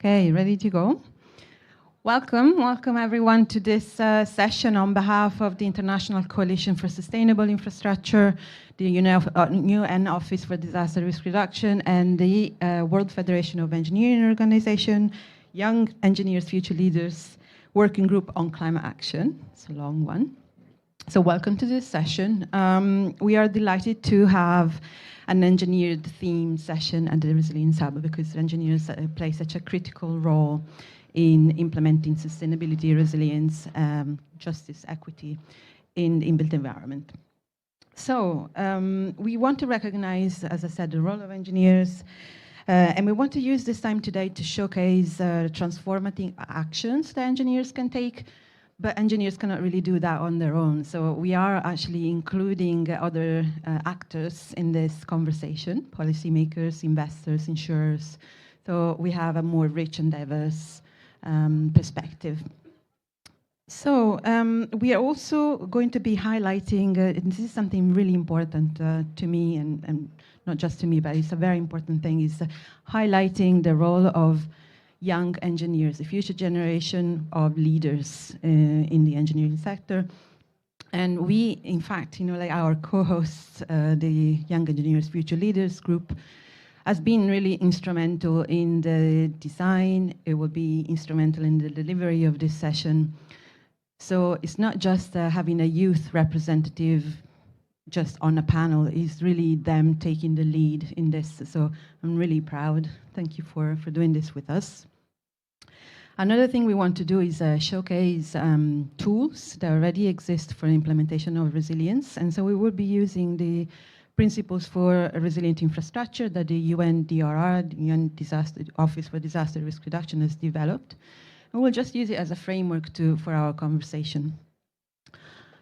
Okay, ready to go? Welcome everyone to this session on behalf of the International Coalition for Sustainable Infrastructure, the UN Office for Disaster Risk Reduction, and the World Federation of Engineering Organization, Young Engineers, Future Leaders, Working Group on Climate Action. It's a long one. So welcome to this session. We are delighted to have an engineered theme session at the Resilience Hub because engineers play such a critical role in implementing sustainability, resilience, justice, equity in the built environment. So we want to recognize, as I said, the role of engineers, and we want to use this time today to showcase transformative actions that engineers can take, but engineers cannot really do that on their own. So we are actually including other actors in this conversation, policymakers, investors, insurers. So we have a more rich and diverse perspective. So we are also going to be highlighting, and this is something really important to me, and not just to me, but it's a very important thing, is highlighting the role of young engineers, the future generation of leaders in the engineering sector. And we, in fact, like our co-hosts, the Young Engineers Future Leaders group, has been really instrumental in the design. It will be instrumental in the delivery of this session. So it's not just having a youth representative just on a panel, it's really them taking the lead in this. So I'm really proud. Thank you for doing this with us. Another thing we want to do is showcase tools that already exist for implementation of resilience. And so we will be using the principles for a resilient infrastructure that the UNDRR, the UN Office for Disaster Risk Reduction, has developed. And we'll just use it as a framework for our conversation.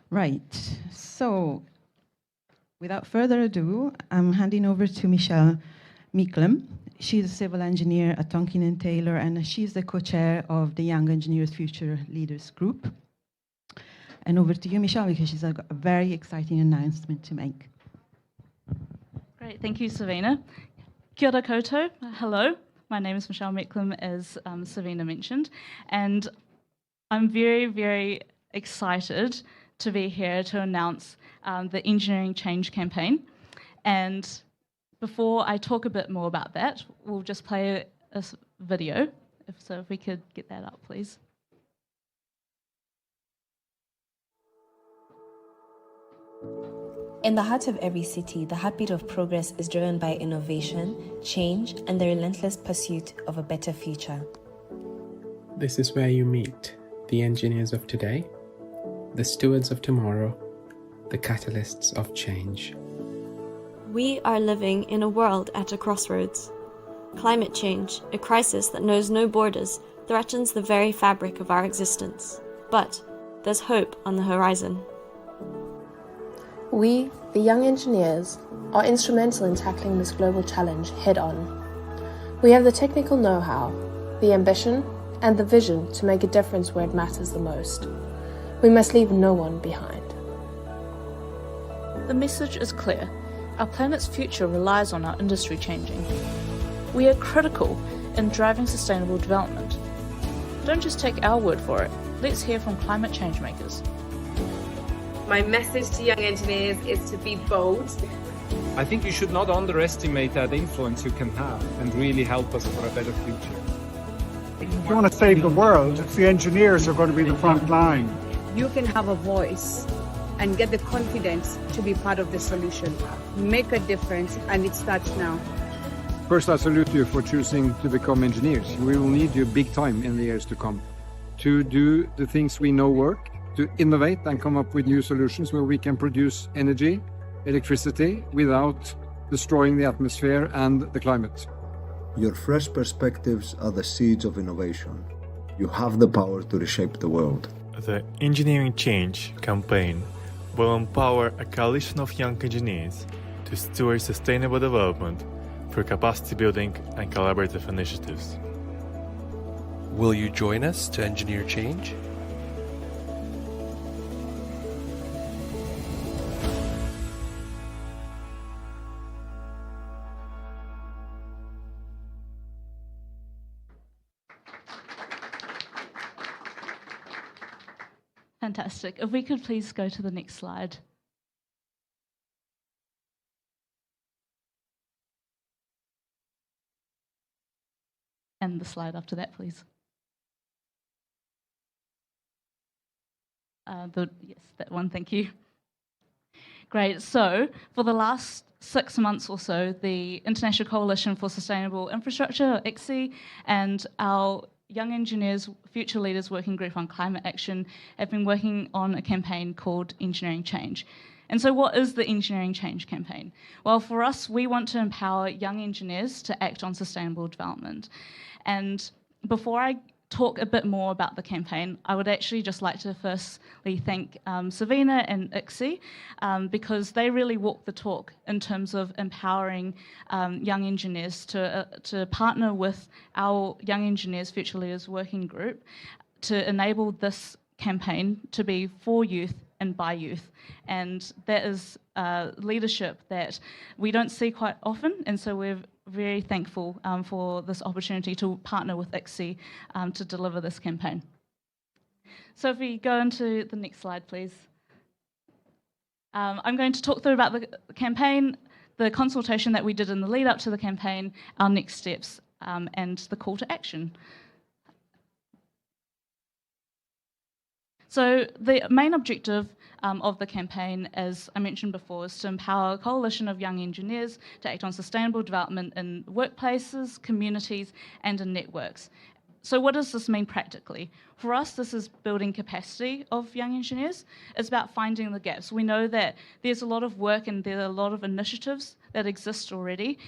Right, so without further ado, I'm handing over to Michelle Micklem. She's a civil engineer at Tonkin & Taylor, and she's the co-chair of the Young Engineers Future Leaders Group. And over to you, Michelle, because she's got a very exciting announcement to make. Great, thank you, Savina. Kia ora koutou, hello. My name is Michelle Micklem, as Savina mentioned, and I'm very, very excited to be here to announce the Engineering Change campaign. And before I talk a bit more about that, we'll just play a video. If we could get that up, please. In the heart of every city, the heartbeat of progress is driven by innovation, change, and the relentless pursuit of a better future. This is where you meet the engineers of today, the stewards of tomorrow, the catalysts of change. We are living in a world at a crossroads. Climate change, a crisis that knows no borders, threatens the very fabric of our existence. But there's hope on the horizon. We, the young engineers, are instrumental in tackling this global challenge head-on. We have the technical know-how, the ambition, and the vision to make a difference where it matters the most. We must leave no one behind. The message is clear. Our planet's future relies on our industry changing. We are critical in driving sustainable development. Don't just take our word for it. Let's hear from climate change makers. My message to young engineers is to be bold. I think you should not underestimate that influence you can have and really help us for a better future. If you want to save the world, it's the engineers who are going to be the front line. You can have a voice and get the confidence to be part of the solution. Make a difference, and it starts now. First, I salute you for choosing to become engineers. We will need you big time in the years to come to do the things we know work, to innovate and come up with new solutions where we can produce energy, electricity, without destroying the atmosphere and the climate. Your fresh perspectives are the seeds of innovation. You have the power to reshape the world. The Engineering Change campaign will empower a coalition of young engineers to steward sustainable development through capacity building and collaborative initiatives. Will you join us to engineer change? Fantastic. If we could please go to the next slide. And the slide after that, please. Yes, that one, thank you. Great. So for the last 6 months or so, the International Coalition for Sustainable Infrastructure, or ICSI, and our Young Engineers Future Leaders Working Group on Climate Action have been working on a campaign called Engineering Change. And so what is the Engineering Change campaign? Well, for us, we want to empower young engineers to act on sustainable development. And before I talk a bit more about the campaign, I would actually just like to firstly thank Savina and ICSI because they really walk the talk in terms of empowering young engineers to partner with our Young Engineers Future Leaders Working Group to enable this campaign to be for youth and by youth. And that is leadership that we don't see quite often, and so we're very thankful for this opportunity to partner with ICSI to deliver this campaign. So if we go into the next slide, please. I'm going to talk through about the campaign, the consultation that we did in the lead up to the campaign, our next steps, and the call to action. So the main objective of the campaign, as I mentioned before, is to empower a coalition of young engineers to act on sustainable development in workplaces, communities, and in networks. So what does this mean practically? For us, this is building capacity of young engineers. It's about finding the gaps. We know that there's a lot of work and there are a lot of initiatives that exist already,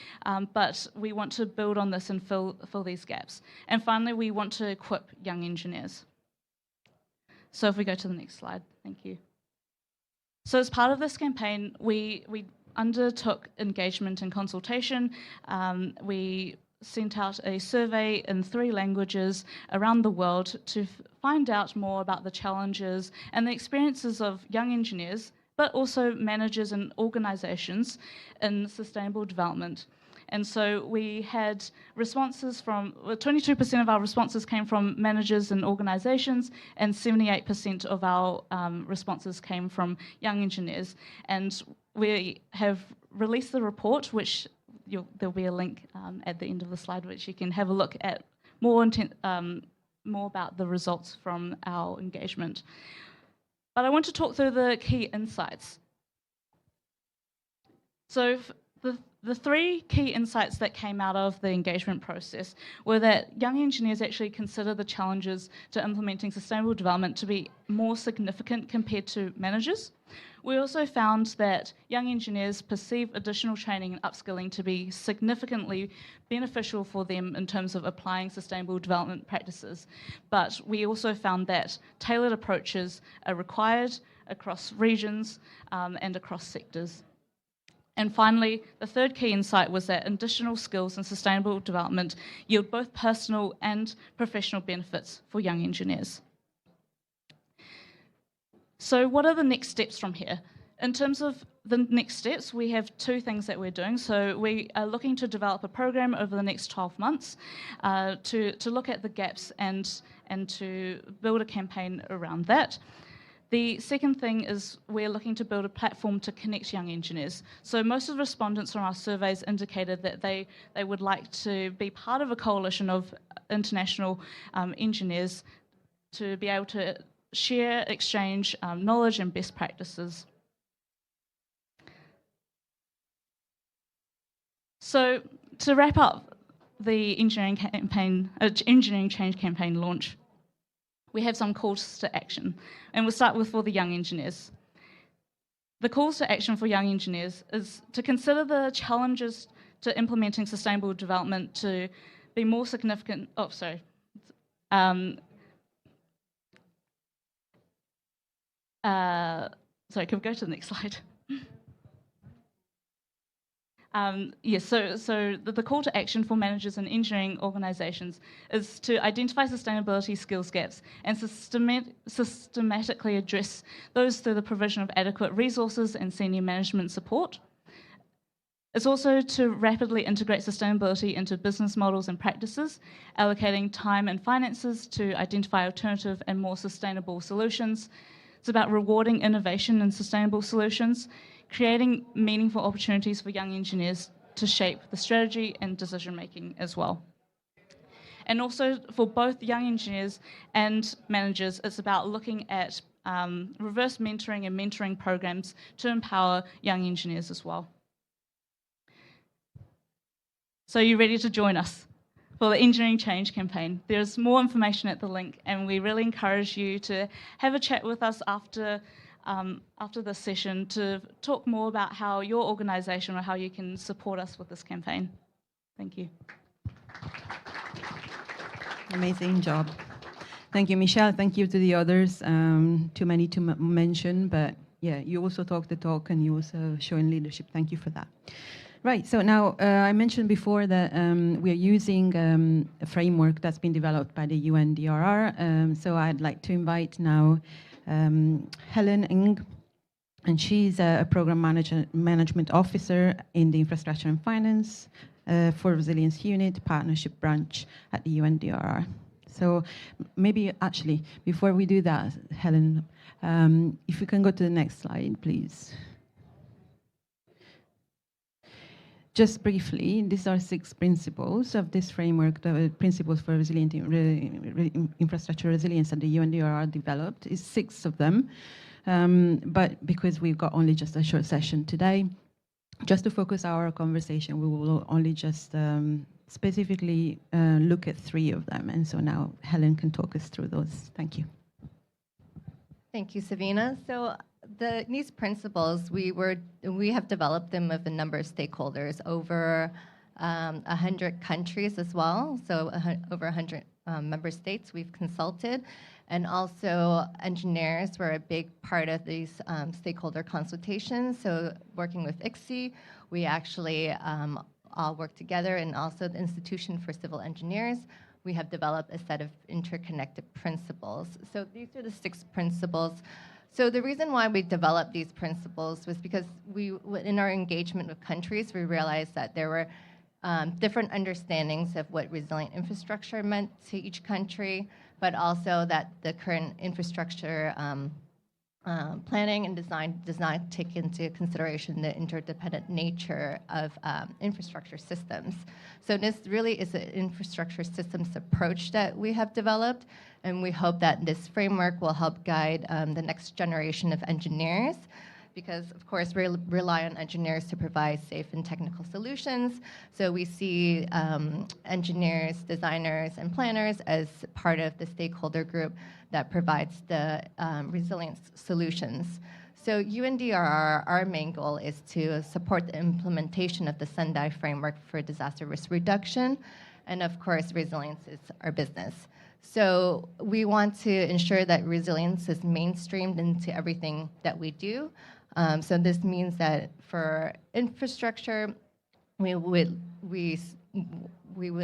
but we want to build on this and fill these gaps. And finally, we want to equip young engineers. So if we go to the next slide, thank you. So as part of this campaign, we undertook engagement and consultation. We sent out a survey in 3 languages around the world to find out more about the challenges and the experiences of young engineers, but also managers and organisations in sustainable development. And so we had responses from, 22% of our responses came from managers and organisations, and 78% of our responses came from young engineers. And we have released the report, which there'll be a link at the end of the slide, which you can have a look at more about the results from our engagement. But I want to talk through the key insights. So the 3 key insights that came out of the engagement process were that young engineers actually consider the challenges to implementing sustainable development to be more significant compared to managers. We also found that young engineers perceive additional training and upskilling to be significantly beneficial for them in terms of applying sustainable development practices. But we also found that tailored approaches are required across regions and across sectors. And finally, the 3rd key insight was that additional skills in sustainable development yield both personal and professional benefits for young engineers. So what are the next steps from here? In terms of the next steps, we have 2 things that we're doing. So we are looking to develop a program over the next 12 months to look at the gaps and to build a campaign around that. The second thing is we're looking to build a platform to connect young engineers. So most of the respondents from our surveys indicated that they would like to be part of a coalition of international engineers to be able to share, exchange knowledge and best practices. So to wrap up the Engineering Change campaign launch, we have some calls to action, and we'll start with for the young engineers. The calls to action for young engineers is to consider the challenges to implementing sustainable development to be more significant. Oh, sorry. Sorry, can we go to the next slide? Yes, so the call to action for managers and engineering organisations is to identify sustainability skills gaps and systematically address those through the provision of adequate resources and senior management support. It's also to rapidly integrate sustainability into business models and practices, allocating time and finances to identify alternative and more sustainable solutions, It's about rewarding innovation and sustainable solutions, creating meaningful opportunities for young engineers to shape the strategy and decision making as well. And also for both young engineers and managers, it's about looking at reverse mentoring and mentoring programs to empower young engineers as well. So are you ready to join us for the Engineering Change campaign? There's more information at the link, and we really encourage you to have a chat with us after this session to talk more about how your organisation or how you can support us with this campaign. Thank you. Amazing job. Thank you, Michelle. Thank you to the others. Too many to mention, but yeah, you also talk the talk and you also showing leadership. Thank you for that. Right, so now I mentioned before that we are using a framework that's been developed by the UNDRR. So I'd like to invite now Helen Ng, and she's a program management officer in the Infrastructure and Finance for Resilience Unit Partnership Branch at the UNDRR. So maybe actually, before we do that, Helen, if you can go to the next slide, please. Just briefly, these are 6 principles of this framework, the principles for resilient infrastructure resilience that the UNDRR developed. Is 6 of them, but because we've got only just a short session today, just to focus our conversation, we will only just specifically look at 3 of them. And so now Helen can talk us through those. Thank you. Thank you, Savina. So these principles, we have developed them with a number of stakeholders over 100 countries as well. So over 100 member states we've consulted. And also engineers were a big part of these stakeholder consultations. So working with ICSE, we actually all work together, and also the Institution for Civil Engineers, we have developed a set of interconnected principles. So these are the 6 principles. So the reason why we developed these principles was because in our engagement with countries, we realized that there were different understandings of what resilient infrastructure meant to each country, but also that the current infrastructure planning and design does not take into consideration the interdependent nature of infrastructure systems. So this really is an infrastructure systems approach that we have developed, and we hope that this framework will help guide the next generation of engineers, because of course we rely on engineers to provide safe and technical solutions. So we see engineers, designers, and planners as part of the stakeholder group that provides the resilience solutions. So UNDRR, our main goal is to support the implementation of the Sendai framework for disaster risk reduction, and of course resilience is our business. So we want to ensure that resilience is mainstreamed into everything that we do. So this means that for infrastructure, we would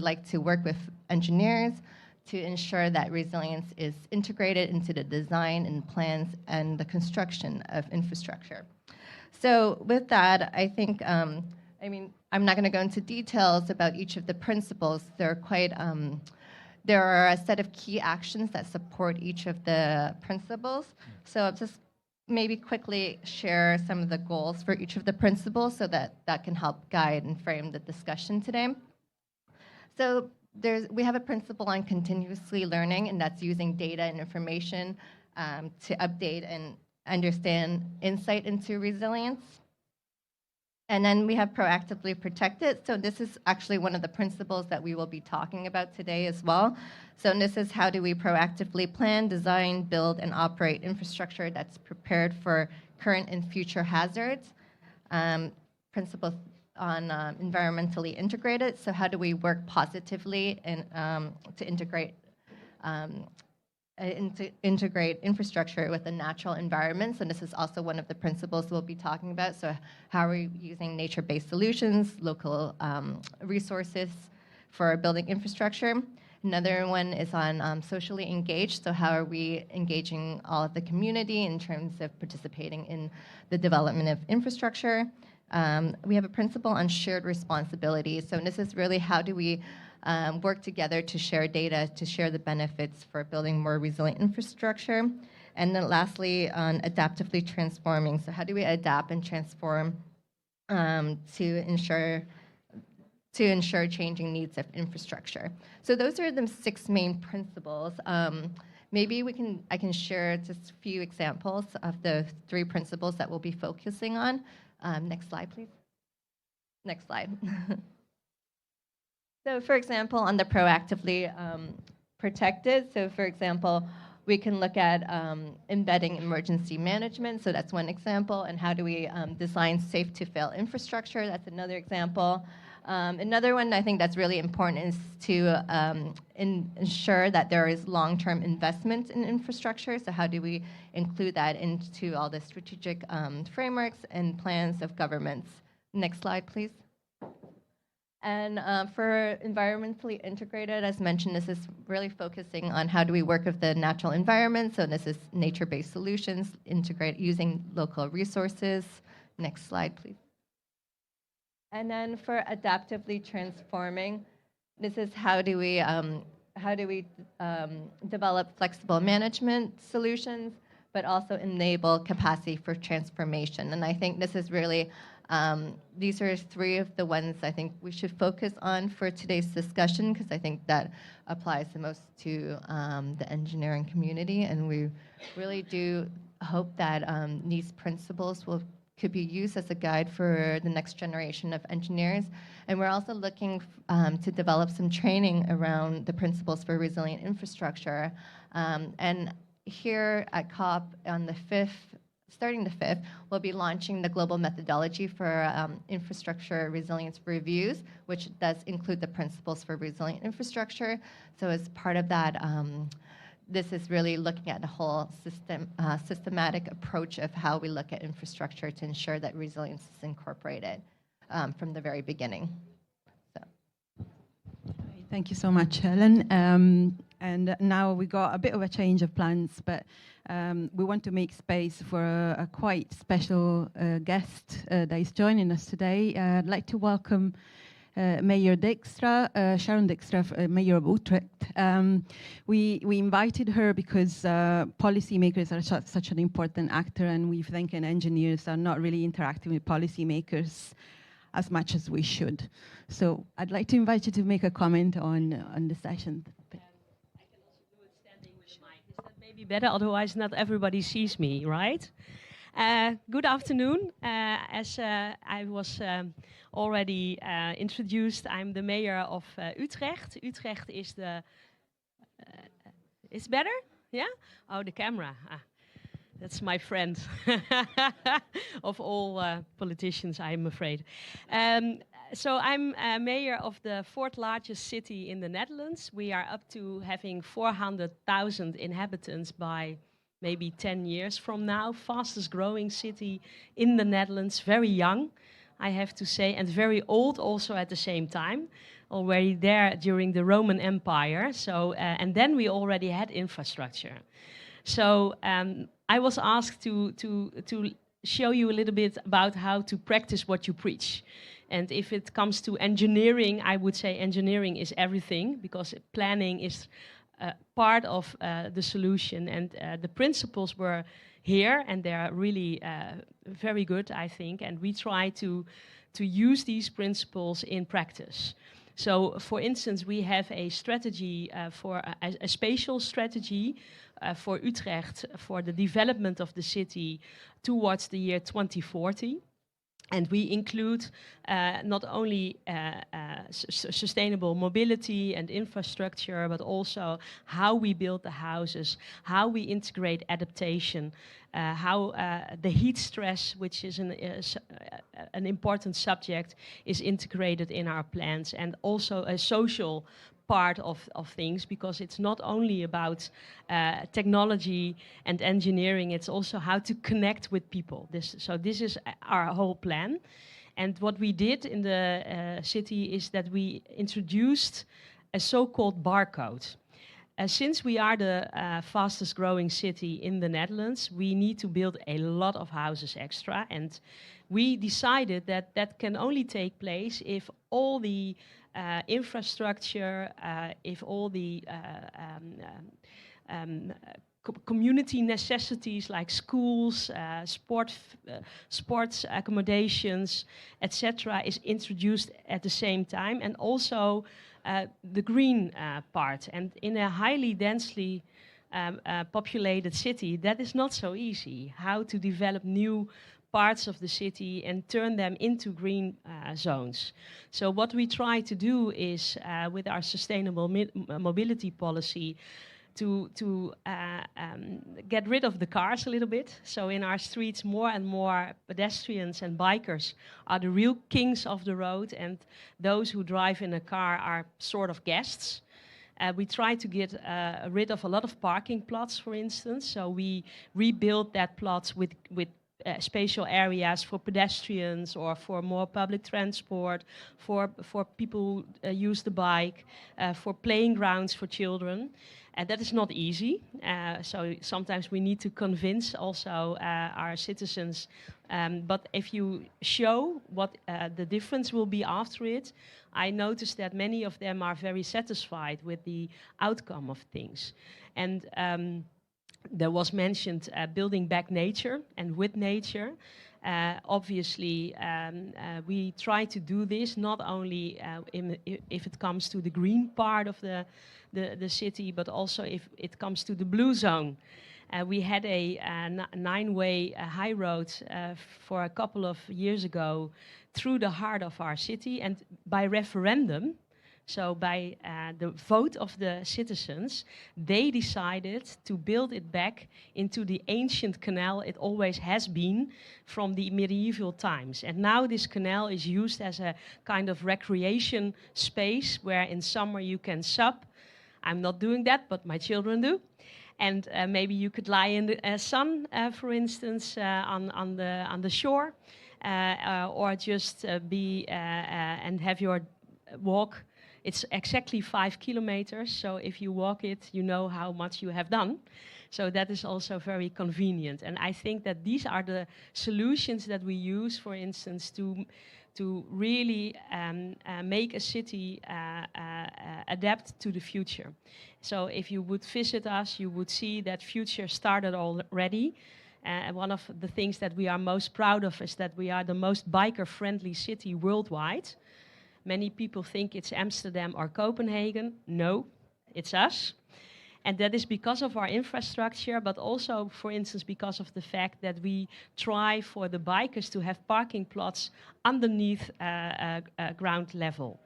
like to work with engineers to ensure that resilience is integrated into the design and plans and the construction of infrastructure. So with that, I think, I'm not going to go into details about each of the principles. They're quite, there are a set of key actions that support each of the principles. So I'll just maybe quickly share some of the goals for each of the principles so that can help guide and frame the discussion today. So we have a principle on continuously learning, and that's using data and information to update and understand insight into resilience. And then we have proactively protect it. So this is actually one of the principles that we will be talking about today as well. So this is how do we proactively plan, design, build, and operate infrastructure that's prepared for current and future hazards. Principles on environmentally integrated. So how do we work positively and to integrate infrastructure with the natural environments, and this is also one of the principles we'll be talking about. So how are we using nature-based solutions, local resources for building infrastructure? Another one is on socially engaged. So how are we engaging all of the community in terms of participating in the development of infrastructure? We have a principle on shared responsibility. So this is really how do we work together to share data, to share the benefits for building more resilient infrastructure. And then lastly, on adaptively transforming. So how do we adapt and transform to ensure changing needs of infrastructure? So those are the 6 main principles. Maybe I can share just a few examples of the 3 principles that we'll be focusing on. Next slide, please. Next slide. So for example, on the proactively protected, so for example, we can look at embedding emergency management, so that's one example, and how do we design safe-to-fail infrastructure, that's another example. Another one I think that's really important is to ensure that there is long-term investment in infrastructure, so how do we include that into all the strategic frameworks and plans of governments. Next slide, please. And for environmentally integrated, as mentioned, this is really focusing on how do we work with the natural environment. So this is nature-based solutions, integrate using local resources. Next slide, please. And then for adaptively transforming, this is how do we develop flexible management solutions, but also enable capacity for transformation. And I think this is really these are 3 of the ones I think we should focus on for today's discussion, because I think that applies the most to the engineering community. And we really do hope that these principles could be used as a guide for the next generation of engineers. And we're also looking to develop some training around the principles for resilient infrastructure. And here at COP on the 5th, starting the 5th, we'll be launching the global methodology for infrastructure resilience reviews, which does include the principles for resilient infrastructure. So as part of that, this is really looking at the whole systematic approach of how we look at infrastructure to ensure that resilience is incorporated from the very beginning. So. Thank you so much, Helen. And now we got a bit of a change of plans, but we want to make space for a quite special guest that is joining us today. I'd like to welcome Mayor Dijkstra, Sharon Dijkstra, Mayor of Utrecht. We invited her because policymakers are such an important actor, and we think engineers are not really interacting with policymakers as much as we should. So I'd like to invite you to make a comment on the session. Maybe better, otherwise not everybody sees me, right? Good afternoon. As I was already introduced, I'm the mayor of Utrecht. Utrecht is the... it's better? Yeah? Oh, the camera. That's my friend of all politicians, I'm afraid. So I'm mayor of the 4th largest city in the Netherlands. We are up to having 400,000 inhabitants by maybe 10 years from now. Fastest growing city in the Netherlands, very young, I have to say, and very old also at the same time. Already there during the Roman Empire. So, and then we already had infrastructure. So I was asked to show you a little bit about how to practice what you preach. And if it comes to engineering, I would say engineering is everything, because planning is part of the solution. And the principles were here, and they are really very good, I think. And we try to use these principles in practice. So, for instance, we have a strategy for a spatial strategy for Utrecht for the development of the city towards the year 2040. And we include not only sustainable mobility and infrastructure, but also how we build the houses, how we integrate adaptation, how the heat stress, which is an important subject, is integrated in our plans, and also a social part of things, because it's not only about technology and engineering, it's also how to connect with people. So this is our whole plan. And what we did in the city is that we introduced a so-called barcode. Since we are the fastest growing city in the Netherlands, we need to build a lot of houses extra. And we decided that that can only take place if all the infrastructure, if all the community necessities like schools, sports accommodations, etc., is introduced at the same time, and also the green part. And in a highly densely populated city, that is not so easy. How to develop new parts of the city and turn them into green zones. So what we try to do is, with our sustainable mobility policy, to get rid of the cars a little bit. So in our streets, more and more pedestrians and bikers are the real kings of the road, and those who drive in a car are sort of guests. We try to get rid of a lot of parking plots, for instance. So we rebuild that plots with spatial areas for pedestrians or for more public transport, for people who use the bike, for playing grounds for children. And that is not easy. So sometimes we need to convince also our citizens. But if you show what the difference will be after it, I noticed that many of them are very satisfied with the outcome of things. And there was mentioned building back nature and with nature. Obviously, we try to do this not only if it comes to the green part of the city, but also if it comes to the blue zone. We had a 9-way high road for a couple of years ago through the heart of our city, and by referendum, so by the vote of the citizens, they decided to build it back into the ancient canal it always has been from the medieval times. And now this canal is used as a kind of recreation space where in summer you can sup. I'm not doing that, but my children do. And maybe you could lie in the sun, for instance, on the shore, or just be and have your walk. It's exactly 5 kilometers, so if you walk it, you know how much you have done. So that is also very convenient. And I think that these are the solutions that we use, for instance, to really make a city adapt to the future. So if you would visit us, you would see that future started already. And one of the things that we are most proud of is that we are the most biker-friendly city worldwide. Many people think it's Amsterdam or Copenhagen. No, it's us. And that is because of our infrastructure, but also, for instance, because of the fact that we try for the bikers to have parking plots underneath ground level.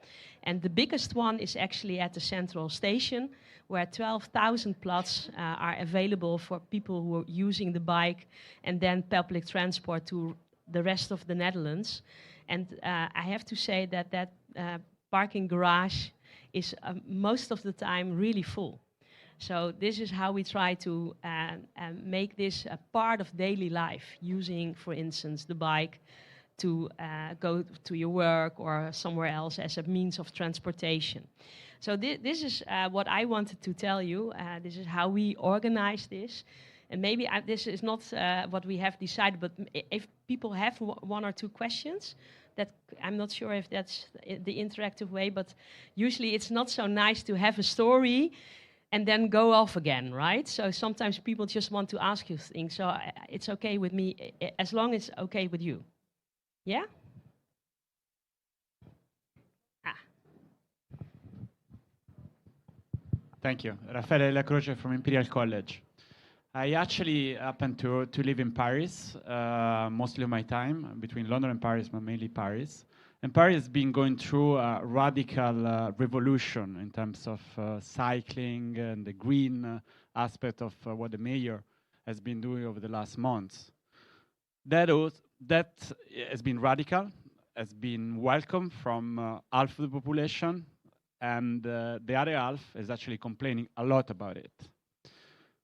And the biggest one is actually at the central station, where 12,000 plots are available for people who are using the bike and then public transport to the rest of the Netherlands. And I have to say that parking garage is most of the time really full. So this is how we try to make this a part of daily life, using, for instance, the bike to go to your work or somewhere else as a means of transportation. So this is what I wanted to tell you. This is how we organize this. And maybe this is not what we have decided, but if people have one or two questions, that I'm not sure if that's the interactive way, but usually it's not so nice to have a story and then go off again, right? So sometimes people just want to ask you things, so it's okay with me, as long as it's okay with you. Yeah? Thank you. Raffaele Della Croce from Imperial College. I actually happen to live in Paris mostly of my time, between London and Paris, but mainly Paris. And Paris has been going through a radical revolution in terms of cycling and the green aspect of what the mayor has been doing over the last months. That has been radical, has been welcomed from half of the population, and the other half is actually complaining a lot about it.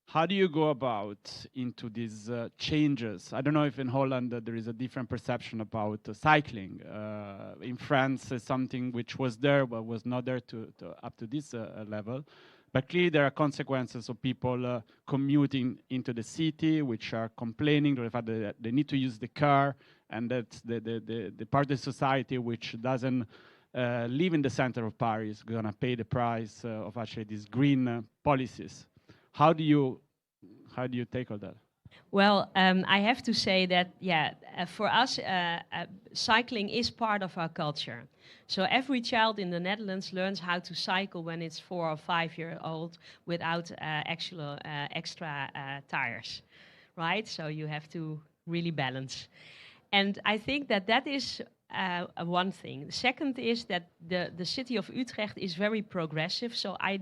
How do you go about into these changes? I don't know if in Holland there is a different perception about cycling. In France, it's something which was there but was not there up to this level. But clearly there are consequences of people commuting into the city, which are complaining to the fact that they need to use the car, and that's the part of the society which doesn't live in the center of Paris going to pay the price of actually these green policies. How do you How do you tackle that? Well, I have to say that, for us, cycling is part of our culture. So every child in the Netherlands learns how to cycle when it's 4 or 5 years old without actual extra tires, right? So you have to really balance. And I think that that is one thing. The second is that the city of Utrecht is very progressive. So I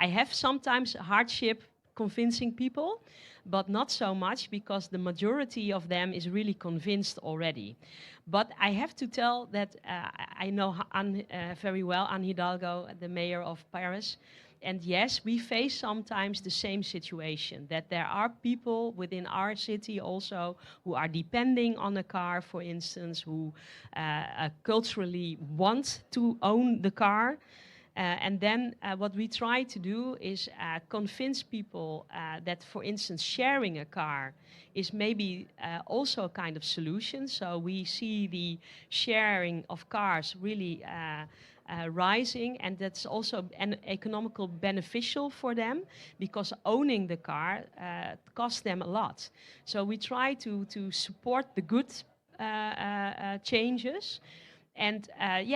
have sometimes hardship convincing people, but not so much because the majority of them is really convinced already. But I have to tell that I know Anne very well, Anne Hidalgo, the mayor of Paris. And yes, we face sometimes the same situation, that there are people within our city also who are depending on a car, for instance, who culturally want to own the car. And then what we try to do is convince people that, for instance, sharing a car is maybe also a kind of solution. So we see the sharing of cars really rising, and that's also an economical beneficial for them because owning the car costs them a lot. So we try to support the good changes. And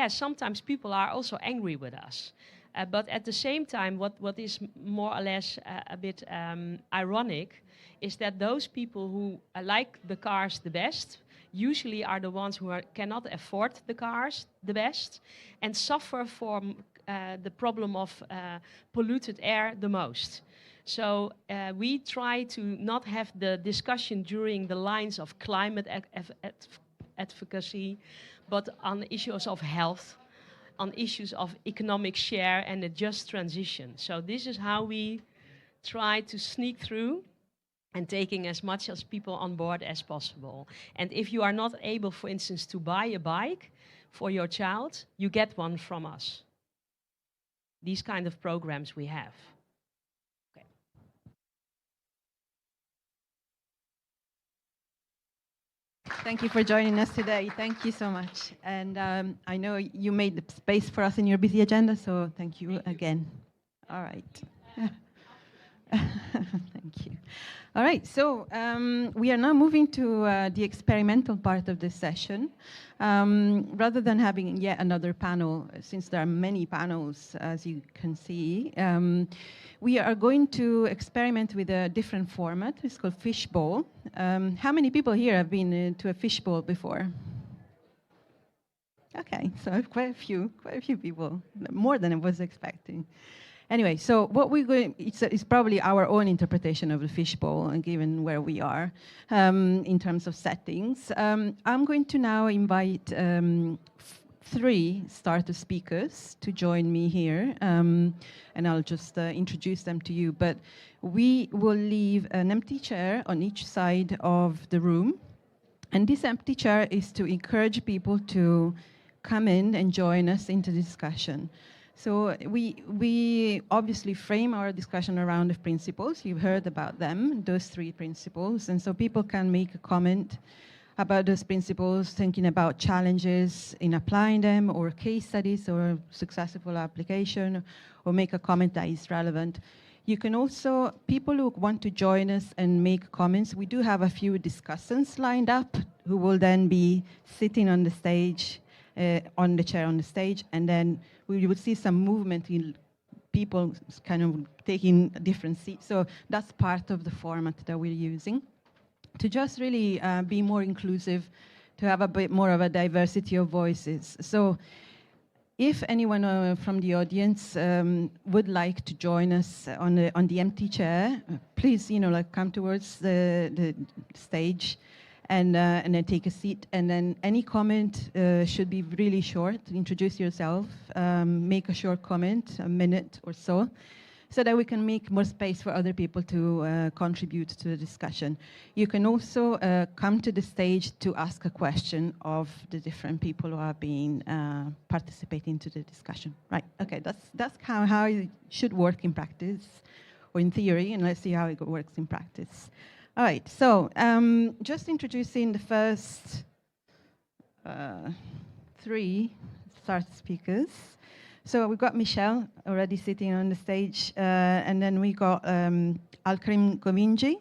sometimes people are also angry with us. But at the same time, what is more or less a bit ironic is that those people who like the cars the best usually are the ones who cannot afford the cars the best and suffer from the problem of polluted air the most. So we try to not have the discussion during the lines of climate advocacy, but on issues of health, on issues of economic share and a just transition. So this is how we try to sneak through and taking as much as people on board as possible. And if you are not able, for instance, to buy a bike for your child, you get one from us. These kind of programs we have. Thank you for joining us today. Thank you so much. And I know you made the space for us in your busy agenda, so thank you again. All right. Thank you. All right, so we are now moving to the experimental part of this session. Rather than having yet another panel, since there are many panels, as you can see, we are going to experiment with a different format. It's called Fishbowl. How many people here have been to a fishbowl before? Okay, so quite a few people, more than I was expecting. Anyway, so what we're going, it's probably our own interpretation of the fishbowl, given where we are in terms of settings. I'm going to now invite 3 starter speakers to join me here, and I'll just introduce them to you. But we will leave an empty chair on each side of the room, and this empty chair is to encourage people to come in and join us into the discussion. So we obviously frame our discussion around the principles. You've heard about them, those 3 principles. And so people can make a comment about those principles, thinking about challenges in applying them, or case studies, or successful application, or make a comment that is relevant. You can also, people who want to join us and make comments, we do have a few discussants lined up who will then be sitting on the stage, on the chair on the stage, and then we would see some movement in people kind of taking different seats. So that's part of the format that we're using to just really be more inclusive, to have a bit more of a diversity of voices. So if anyone from the audience would like to join us on the empty chair, please, come towards the stage and then take a seat. And then any comment should be really short. Introduce yourself, make a short comment, a minute or so that we can make more space for other people to contribute to the discussion. You can also come to the stage to ask a question of the different people who are being participating to the discussion. Right, okay, that's how it should work in practice, or in theory, and let's see how it works in practice. All right, so just introducing the first 3 start speakers. So we've got Michelle already sitting on the stage, and then we got Alkarim Govinji,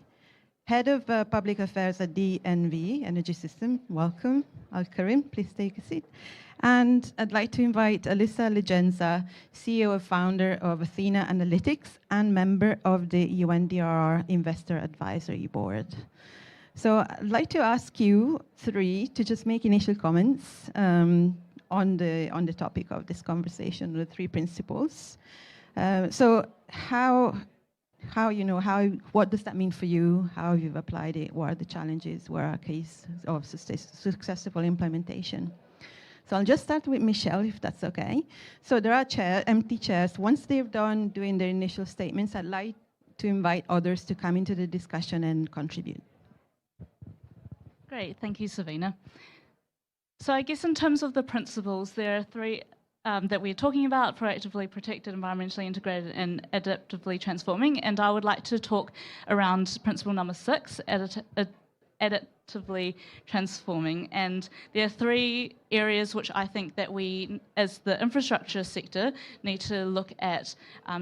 Head of Public Affairs at DNV Energy System. Welcome, Alkarim. Please take a seat. And I'd like to invite Alyssa Legenza, CEO and founder of Athena Analytics and member of the UNDRR Investor Advisory Board. So I'd like to ask you three to just make initial comments on the topic of this conversation, the three principles. So what does that mean for you? How you've applied it? What are the challenges? What are cases of successful implementation? So I'll just start with Michelle, if that's okay. So there are empty chairs. Once they've done doing their initial statements, I'd like to invite others to come into the discussion and contribute. Great, thank you, Savina. So I guess in terms of the principles, there are three that we're talking about: proactively protected, environmentally integrated, and adaptively transforming. And I would like to talk around principle number 6, adaptively transforming. And there are three areas which I think that we, as the infrastructure sector, need to look at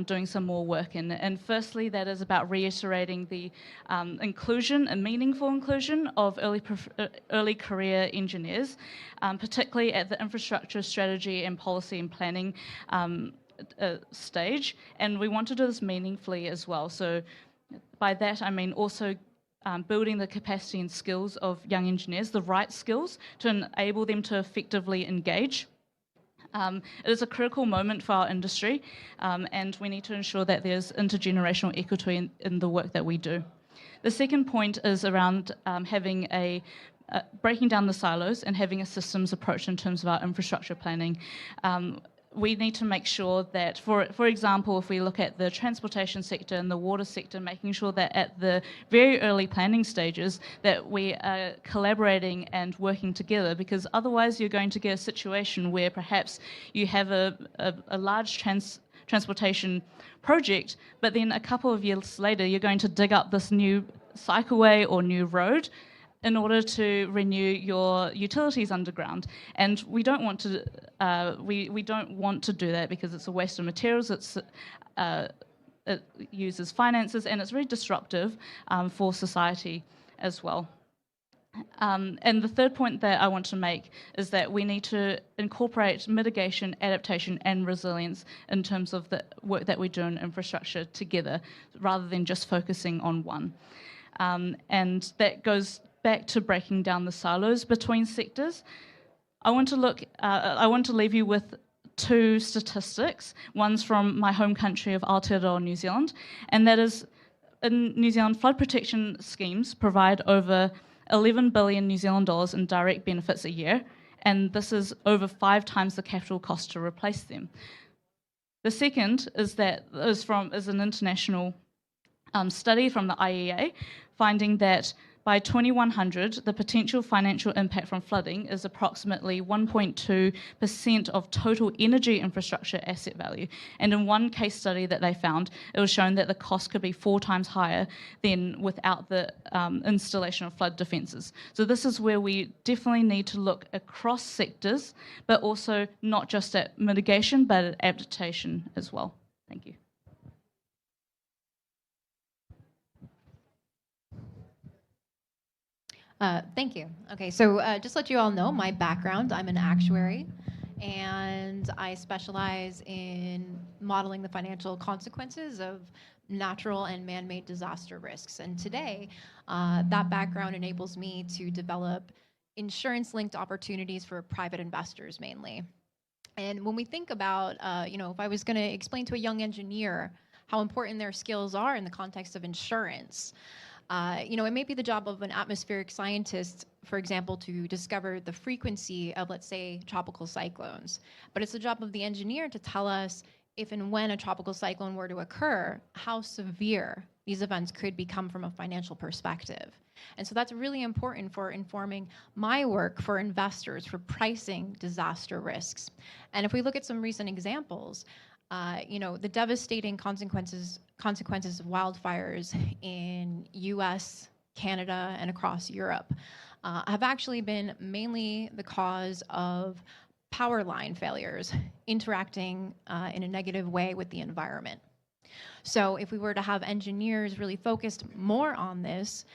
doing some more work in. And firstly, that is about reiterating the inclusion and meaningful inclusion of early career engineers, particularly at the infrastructure strategy and policy and planning stage. And we want to do this meaningfully as well. So by that, I mean also building the capacity and skills of young engineers, the right skills to enable them to effectively engage. It is a critical moment for our industry, and we need to ensure that there's intergenerational equity in the work that we do. The second point is around having breaking down the silos and having a systems approach in terms of our infrastructure planning. We need to make sure that, for example, if we look at the transportation sector and the water sector, making sure that at the very early planning stages that we are collaborating and working together, because otherwise you're going to get a situation where perhaps you have a large transportation project, but then a couple of years later you're going to dig up this new cycleway or new road in order to renew your utilities underground. And we don't want to we don't want to do that, because it's a waste of materials, it uses finances, and it's very disruptive for society as well. And the third point that I want to make is that we need to incorporate mitigation, adaptation, and resilience in terms of the work that we do in infrastructure together, rather than just focusing on one. And that goes back to breaking down the silos between sectors. I want to leave you with two statistics. One's from my home country of Aotearoa, New Zealand, and that is, in New Zealand, flood protection schemes provide over 11 billion New Zealand dollars in direct benefits a year, and this is over 5 times the capital cost to replace them. The second is an international study from the IEA, finding that by 2100, the potential financial impact from flooding is approximately 1.2% of total energy infrastructure asset value. And in one case study that they found, it was shown that the cost could be 4 times higher than without the installation of flood defences. So this is where we definitely need to look across sectors, but also not just at mitigation, but at adaptation as well. Thank you. Thank you. Okay, so just to let you all know, my background, I'm an actuary, and I specialize in modeling the financial consequences of natural and man-made disaster risks. And today, that background enables me to develop insurance-linked opportunities for private investors mainly. And when we think about, if I was going to explain to a young engineer how important their skills are in the context of insurance, it may be the job of an atmospheric scientist, for example, to discover the frequency of, let's say, tropical cyclones. But it's the job of the engineer to tell us if and when a tropical cyclone were to occur, how severe these events could become from a financial perspective. And so that's really important for informing my work for investors, for pricing disaster risks. And if we look at some recent examples, the devastating consequences of wildfires in US, Canada, and across Europe have actually been mainly the cause of power line failures interacting in a negative way with the environment. So if we were to have engineers really focused more on this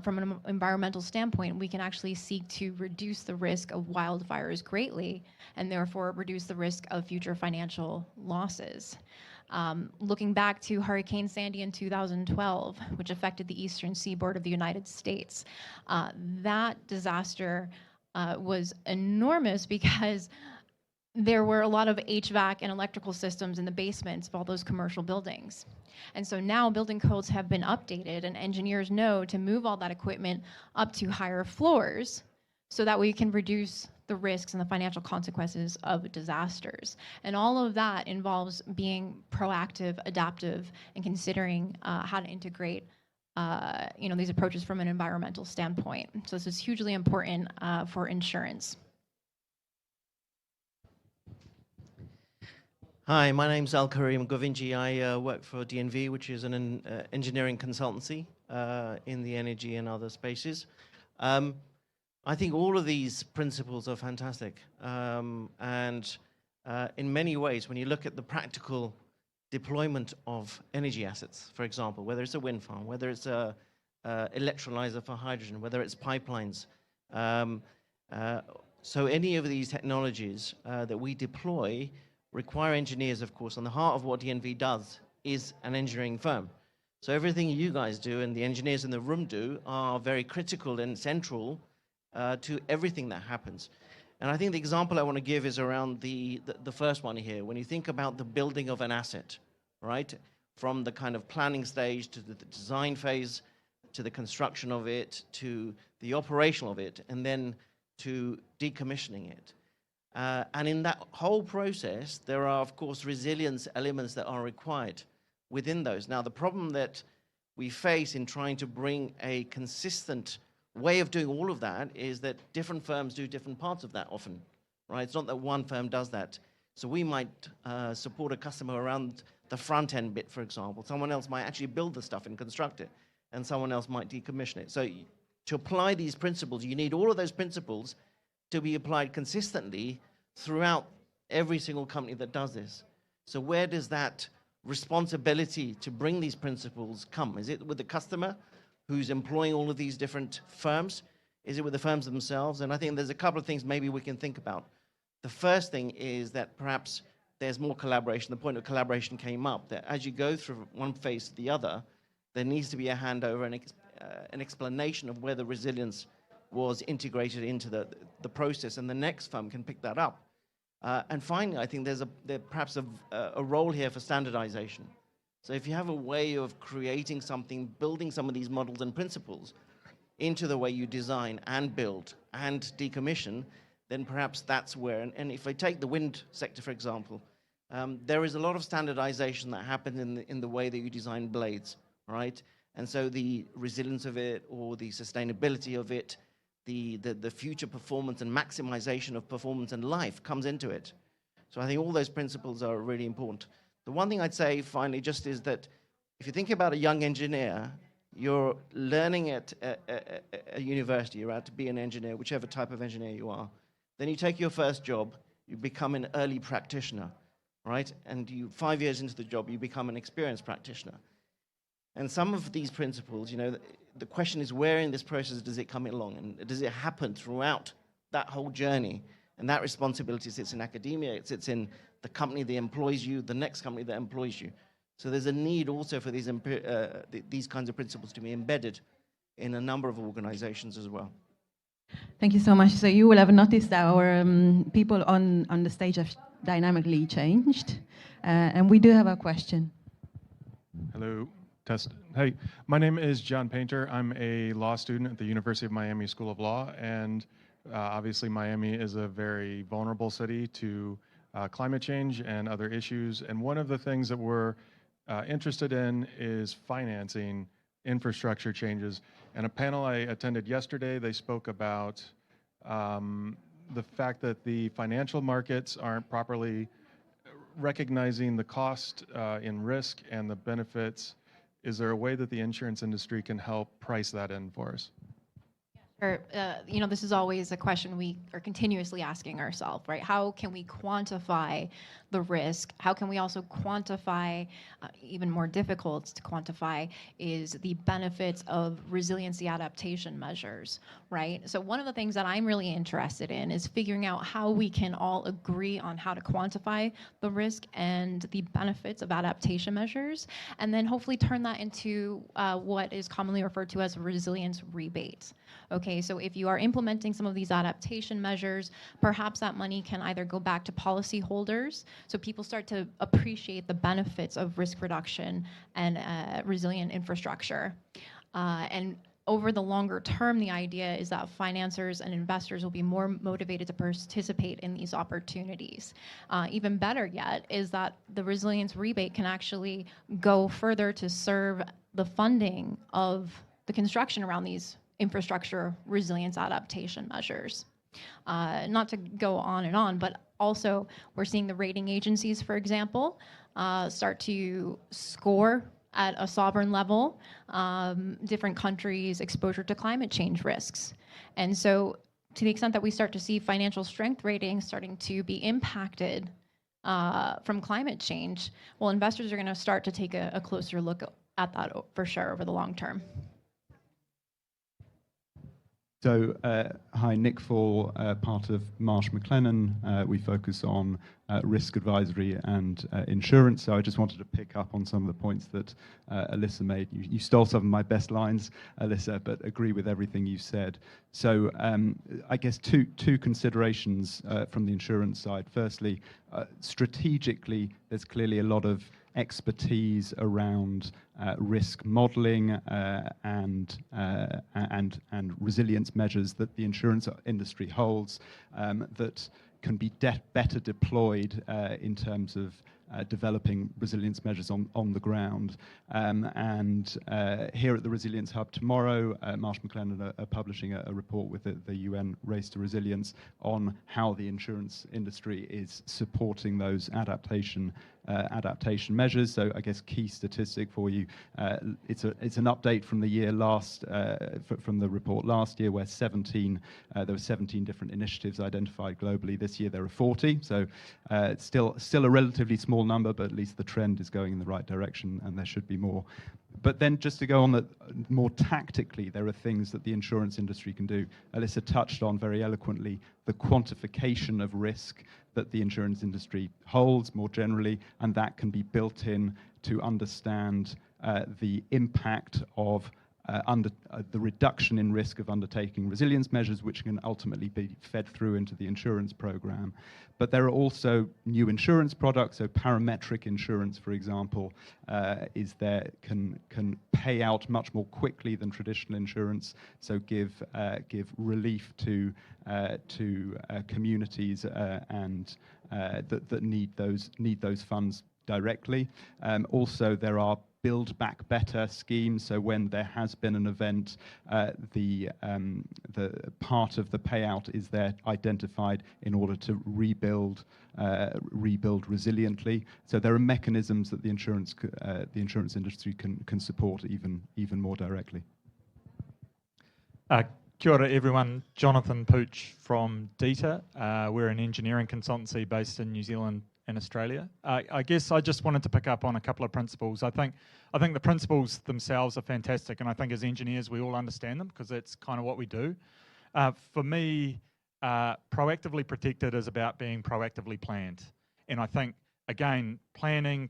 from an environmental standpoint, we can actually seek to reduce the risk of wildfires greatly and therefore reduce the risk of future financial losses. Looking back to Hurricane Sandy in 2012, which affected the eastern seaboard of the United States, that disaster was enormous because there were a lot of HVAC and electrical systems in the basements of all those commercial buildings. And so now building codes have been updated and engineers know to move all that equipment up to higher floors so that we can reduce the risks and the financial consequences of disasters. And all of that involves being proactive, adaptive, and considering how to integrate these approaches from an environmental standpoint. So this is hugely important for insurance. Hi, my name's Al Karim Govinji. I work for DNV, which is an engineering consultancy in the energy and other spaces. I think all of these principles are fantastic. And in many ways, when you look at the practical deployment of energy assets, for example, whether it's a wind farm, whether it's a electrolyzer for hydrogen, whether it's pipelines, so any of these technologies that we deploy require engineers, of course, and the heart of what DNV does is an engineering firm. So everything you guys do and the engineers in the room do are very critical and central to everything that happens. And I think the example I want to give is around the first one here. When you think about the building of an asset, right, from the kind of planning stage to the design phase, to the construction of it, to the operational of it, and then to decommissioning it. And in that whole process, there are, of course, resilience elements that are required within those. Now, the problem that we face in trying to bring a consistent way of doing all of that is that different firms do different parts of that often, right? It's not that one firm does that. So we might support a customer around the front end bit, for example. Someone else might actually build the stuff and construct it, and someone else might decommission it. So to apply these principles, you need all of those principles to be applied consistently throughout every single company that does this. So where does that responsibility to bring these principles come? Is it with the customer who's employing all of these different firms? Is it with the firms themselves? And I think there's a couple of things maybe we can think about. The first thing is that perhaps there's more collaboration. The point of collaboration came up, that as you go through one phase to the other, there needs to be a handover and an explanation of where the resilience was integrated into the process, and the next firm can pick that up. And finally, I think there's perhaps a role here for standardization. So if you have a way of creating something, building some of these models and principles into the way you design and build and decommission, then perhaps that's where, and if I take the wind sector, for example, there is a lot of standardization that happens in the way that you design blades, right? And so the resilience of it, or the sustainability of it, the future performance and maximization of performance and life comes into it. So I think all those principles are really important. The one thing I'd say finally just is that if you think about a young engineer, you're learning at a university, you're out to be an engineer, whichever type of engineer you are. Then you take your first job, you become an early practitioner, right? And 5 years into the job, you become an experienced practitioner. And some of these principles, the question is, where in this process does it come along? And does it happen throughout that whole journey? And that responsibility sits in academia, it sits in the company that employs you, the next company that employs you. So there's a need also for these kinds of principles to be embedded in a number of organizations as well. Thank you so much. So you will have noticed our people on the stage have dynamically changed. And we do have a question. Hello. Test. Hey, my name is John Painter. I'm a law student at the University of Miami School of Law, and obviously Miami is a very vulnerable city to climate change and other issues. And one of the things that we're interested in is financing infrastructure changes. And a panel I attended yesterday, they spoke about the fact that the financial markets aren't properly recognizing the cost in risk and the benefits. Is there a way that the insurance industry can help price that in for us? This is always a question we are continuously asking ourselves, right? How can we quantify the risk? How can we also quantify, even more difficult to quantify, is the benefits of resiliency adaptation measures, right? So one of the things that I'm really interested in is figuring out how we can all agree on how to quantify the risk and the benefits of adaptation measures, and then hopefully turn that into what is commonly referred to as a resilience rebate. Okay, so if you are implementing some of these adaptation measures, perhaps that money can either go back to policyholders, so people start to appreciate the benefits of risk reduction and resilient infrastructure. And over the longer term, the idea is that financiers and investors will be more motivated to participate in these opportunities. Even better yet is that the resilience rebate can actually go further to serve the funding of the construction around these infrastructure resilience adaptation measures. Not to go on and on, but also we're seeing the rating agencies, for example, start to score at a sovereign level different countries' exposure to climate change risks. And so to the extent that we start to see financial strength ratings starting to be impacted from climate change, well, investors are going to start to take a closer look at that for sure over the long term. So, hi, Nick Fall, part of Marsh McLennan. We focus on risk advisory and insurance. So I just wanted to pick up on some of the points that Alyssa made. You stole some of my best lines, Alyssa, but agree with everything you said. So I guess two considerations from the insurance side. Firstly, strategically, there's clearly a lot of expertise around risk modeling and resilience measures that the insurance industry holds that can be better deployed in terms of developing resilience measures on the ground. And here at the Resilience Hub tomorrow, Marsh McLennan are publishing a report with the UN Race to Resilience on how the insurance industry is supporting those adaptation measures. So I guess key statistic for you, it's an update from the year last, from the report last year, where there were 17 different initiatives identified globally. This year there are 40, so it's still a relatively small number, but at least the trend is going in the right direction, and there should be more. But then just to go on that more tactically, there are things that the insurance industry can do. Alyssa touched on very eloquently the quantification of risk that the insurance industry holds more generally, and that can be built in to understand the impact of the reduction in risk of undertaking resilience measures, which can ultimately be fed through into the insurance program. But there are also new insurance products, so parametric insurance, for example, can pay out much more quickly than traditional insurance, so give relief to communities and that need those funds directly. Also, there are Build Back Better schemes. So when there has been an event, the part of the payout is there identified in order to rebuild resiliently. So there are mechanisms that the insurance industry can support even more directly. Kia ora everyone, Jonathan Pooch from DETA. We're an engineering consultancy based in New Zealand and Australia. I guess I just wanted to pick up on a couple of principles. I think the principles themselves are fantastic, and I think as engineers we all understand them because that's kind of what we do. For me, proactively protected is about being proactively planned. And I think, again, planning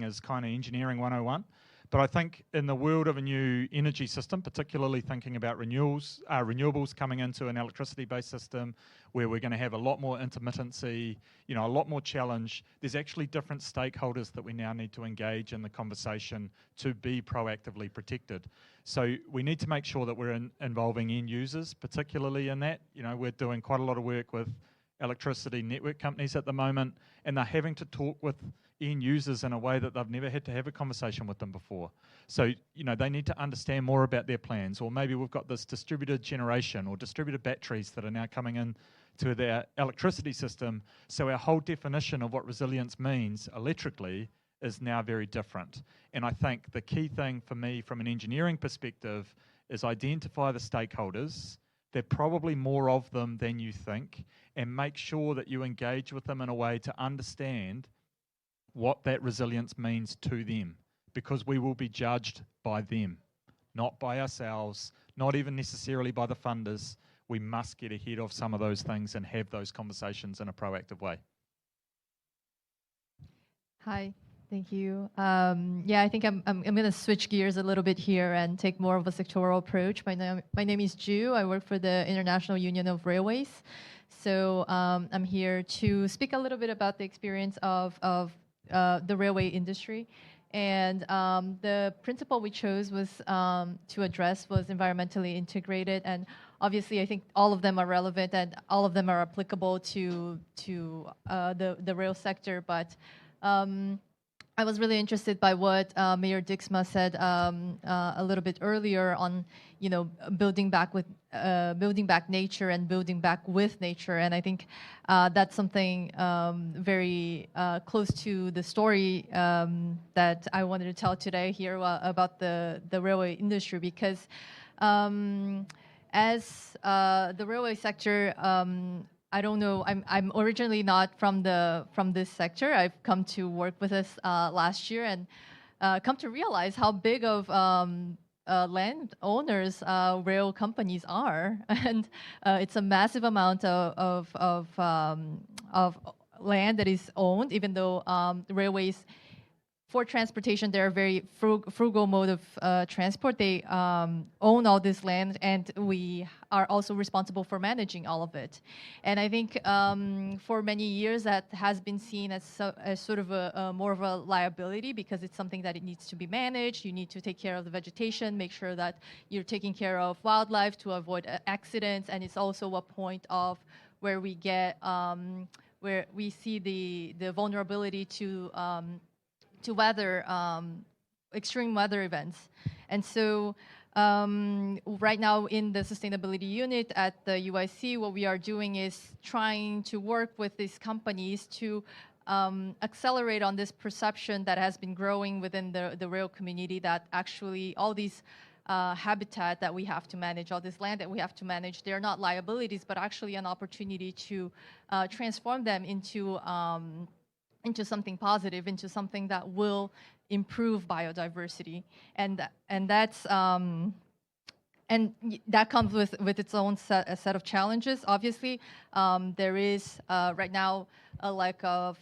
is kind of engineering 101. But I think in the world of a new energy system, particularly thinking about renewables coming into an electricity-based system where we're going to have a lot more intermittency, a lot more challenge, there's actually different stakeholders that we now need to engage in the conversation to be proactively protected. So we need to make sure that we're involving end users, particularly in that. We're doing quite a lot of work with electricity network companies at the moment, and they're having to talk with end users in a way that they've never had to have a conversation with them before. So, they need to understand more about their plans, or maybe we've got this distributed generation or distributed batteries that are now coming in to their electricity system. So our whole definition of what resilience means electrically is now very different. And I think the key thing for me from an engineering perspective is identify the stakeholders. There are probably more of them than you think, and make sure that you engage with them in a way to understand what that resilience means to them, because we will be judged by them, not by ourselves, not even necessarily by the funders. We must get ahead of some of those things and have those conversations in a proactive way. Hi, thank you. Yeah, I think I'm going to switch gears a little bit here and take more of a sectoral approach. My name is Ju. I work for the International Union of Railways. So I'm here to speak a little bit about the experience of the railway industry. And the principle we chose was to address was environmentally integrated. And obviously, I think all of them are relevant and all of them are applicable to the rail sector. But I was really interested by what Mayor Dijksma said a little bit earlier on, building back nature and building back with nature, and I think that's something very close to the story that I wanted to tell today here about the railway industry, because as the railway sector. I don't know. I'm originally not from this sector. I've come to work with us last year and come to realize how big of land owners rail companies are, and it's a massive amount of land that is owned. Even though railways, for transportation, they're a very frugal mode of transport. They own all this land, and we are also responsible for managing all of it. And I think for many years that has been seen as sort of a more of a liability, because it's something that it needs to be managed. You need to take care of the vegetation, make sure that you're taking care of wildlife to avoid accidents, and it's also a point of where we get where we see the vulnerability to weather, extreme weather events. And so right now in the sustainability unit at the UIC, what we are doing is trying to work with these companies to accelerate on this perception that has been growing within the rail community, that actually all these habitat that we have to manage, all this land that we have to manage, they're not liabilities, but actually an opportunity to transform them into something positive, into something that will improve biodiversity, and that's and that comes with its own set of challenges. Obviously, there is right now a lack of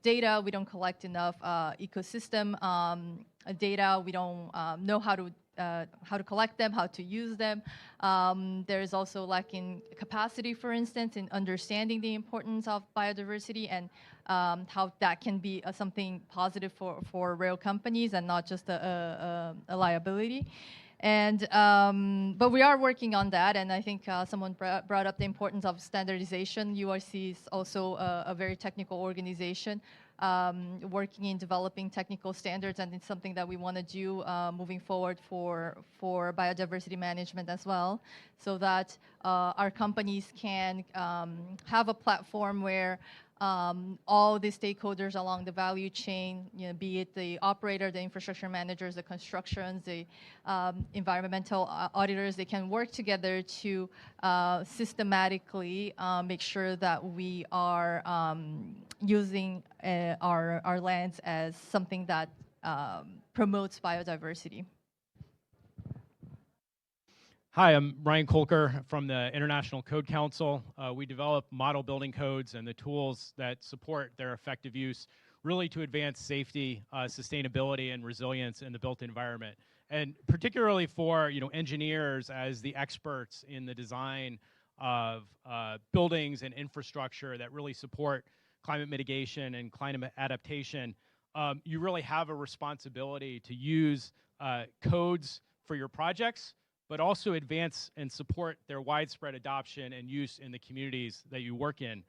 data. We don't collect enough ecosystem data. We don't know how to collect them, how to use them. There is also lacking capacity, for instance, in understanding the importance of biodiversity and how that can be something positive for rail companies and not just a liability. And but we are working on that, and I think someone brought up the importance of standardization. UIC is also a very technical organization, working in developing technical standards, and it's something that we want to do moving forward for biodiversity management as well, so that our companies can have a platform where all the stakeholders along the value chain, be it the operator, the infrastructure managers, the constructions, the environmental auditors, they can work together to systematically make sure that we are using our lands as something that promotes biodiversity. Hi, I'm Ryan Kolker from the International Code Council. We develop model building codes and the tools that support their effective use, really to advance safety, sustainability, and resilience in the built environment. And particularly for engineers as the experts in the design of buildings and infrastructure that really support climate mitigation and climate adaptation, you really have a responsibility to use codes for your projects, but also advance and support their widespread adoption and use in the communities that you work in.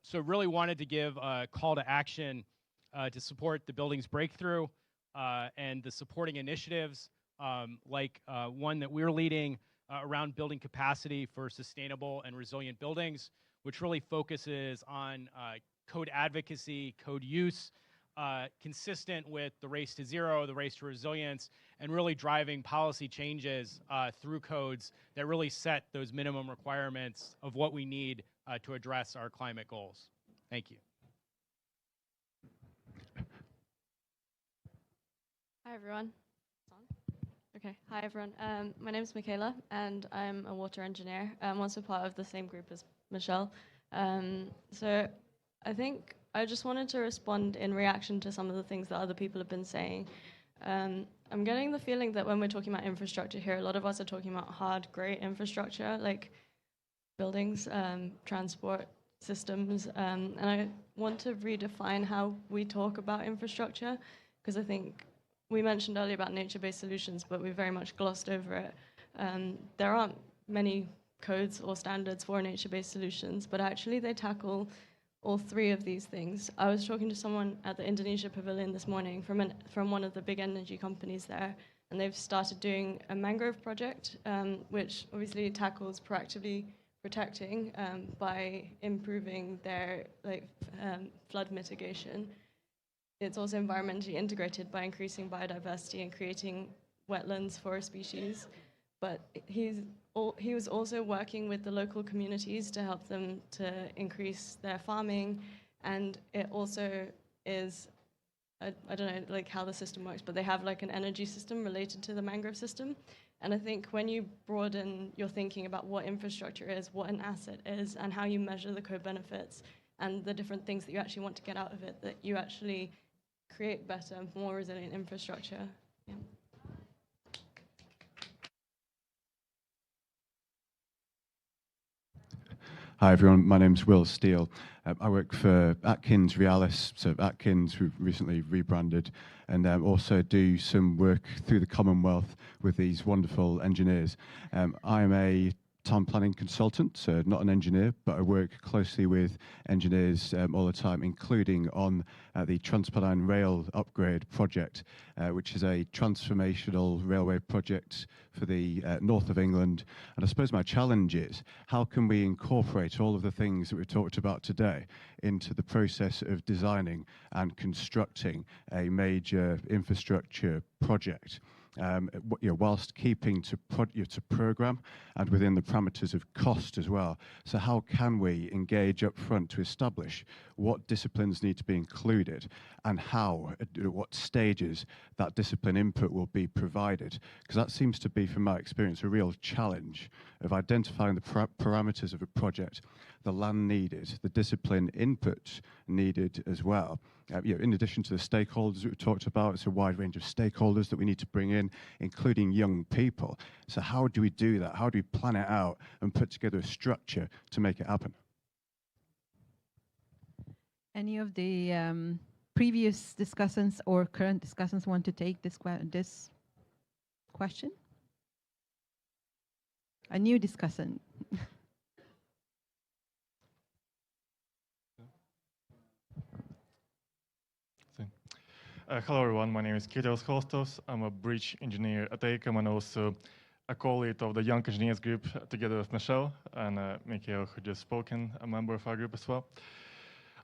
So really wanted to give a call to action to support the Buildings Breakthrough and the supporting initiatives like one that we're leading around building capacity for sustainable and resilient buildings, which really focuses on code advocacy, code use, consistent with the race to zero, the race to resilience, and really driving policy changes through codes that really set those minimum requirements of what we need to address our climate goals. Thank you. Hi, everyone. It's on? Okay. Hi, everyone. My name is Michaela, and I'm a water engineer. I'm also part of the same group as Michelle. So I think I just wanted to respond in reaction to some of the things that other people have been saying. I'm getting the feeling that when we're talking about infrastructure here, a lot of us are talking about hard, great infrastructure, like buildings, transport systems, and I want to redefine how we talk about infrastructure, because I think we mentioned earlier about nature-based solutions, but we very much glossed over it. There aren't many codes or standards for nature-based solutions, but actually they tackle all three of these things. I was talking to someone at the Indonesia Pavilion this morning from one of the big energy companies there, and they've started doing a mangrove project, which obviously tackles proactively protecting by improving their flood mitigation. It's also environmentally integrated by increasing biodiversity and creating wetlands for species. But he was also working with the local communities to help them to increase their farming. And it also is, I don't know like how the system works, but they have like an energy system related to the mangrove system. And I think when you broaden your thinking about what infrastructure is, what an asset is, and how you measure the co-benefits and the different things that you actually want to get out of it, that you actually create better, more resilient infrastructure. Yeah. Hi everyone, my name's Will Steele. I work for Atkins Realis, so Atkins, who've recently rebranded, and also do some work through the Commonwealth with these wonderful engineers. I'm a town planning consultant, so not an engineer, but I work closely with engineers all the time, including on the Transpennine Rail Upgrade project, which is a transformational railway project for the north of England. And I suppose my challenge is, how can we incorporate all of the things that we've talked about today into the process of designing and constructing a major infrastructure project? Whilst keeping to program and within the parameters of cost as well. So how can we engage up front to establish what disciplines need to be included and how, at what stages that discipline input will be provided? Because that seems to be, from my experience, a real challenge of identifying the parameters of a project, the land needed, the discipline input needed as well. In addition to the stakeholders that we talked about, it's a wide range of stakeholders that we need to bring in, including young people. So how do we do that? How do we plan it out and put together a structure to make it happen? Any of the previous discussants or current discussants want to take this question? A new discussant. Hello everyone, my name is Kyrios Kostos. I'm a bridge engineer at AECOM and also a co-lead of the Young Engineers group together with Michelle and Mikhail, who just spoken, a member of our group as well.